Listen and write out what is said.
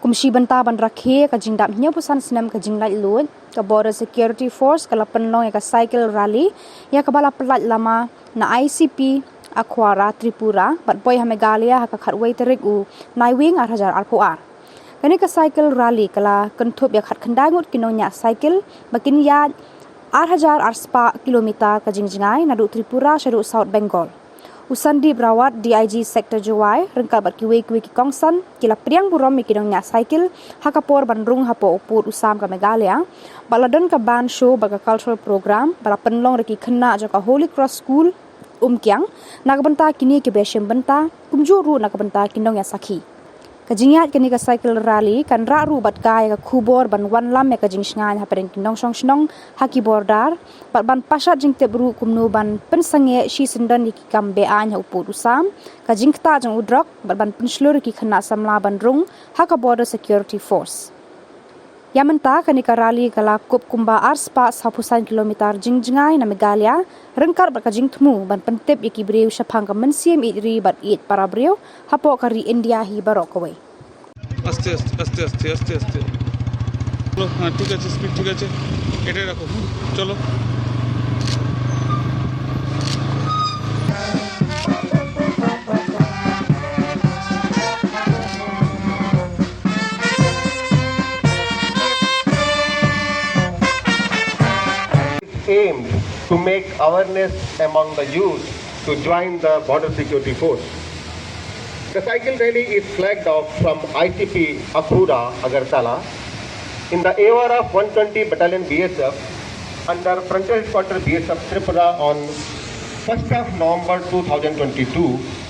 kumsi benta ban rakhe ka jingdap nya pusan senam ka jinglai lut ka border security force kala Pynlong ka cycle rally ya ka bala pelat lama na ICP Akwara Tripura bat boy ha Meghalaya ha ka khatwei terik u naiwing 8,000 RPR kani ka cycle rally kala kentup ya khat khandangut kinonya cycle makin ya 8,000 arspa kilometer ka jingjingai nadu Tripura shadu South Bengal Usandi berawat DIG sektor Jawai rengkal bat kiwe ki kongsan kila priang burom mikidong nya cycle hakapor bandrung hapo upur usam ka Meghalaya baladan ka band show baga cultural program bala Pynlong reki khna jo ka Holy Cross School Kyang nakabenta kini ke besem benta kumjuru nakabenta kinong ya sakhi kajingyat kini ka cycle rally kan ra ru bat kai ka khubor ban wan lam me ka jingsngan ha pereng kinong song snong haki bordar pat ban pasat jing tebru kumnu ban pensange shi sindan ki kambe an ha upur usam ka jingta jang udrok bat ban penslur ki khana samla ban rung haka border security force Yamenta kani ka rally kala kup kumba arspa 10 kilometer jingjingai na Meghalaya rengkar bat ka jingtmu ban pentep iki breu shapang ka mensiem idri bat it para breu hapo kari India hi barokawai আস্তে আস্তে আস্তে আস্তে আস্তে আস্তে চলো হ্যাঁ ঠিক আছে স্পিড ঠিক আছে এটাই রাখো চলো aimed to make awareness among the youth to join the border security force. The cycle rally is flagged off from ICP Akhura, Agartala in the AOR of 120 Battalion BSF under Frontier Headquarters BSF Tripura on 1st of November 2022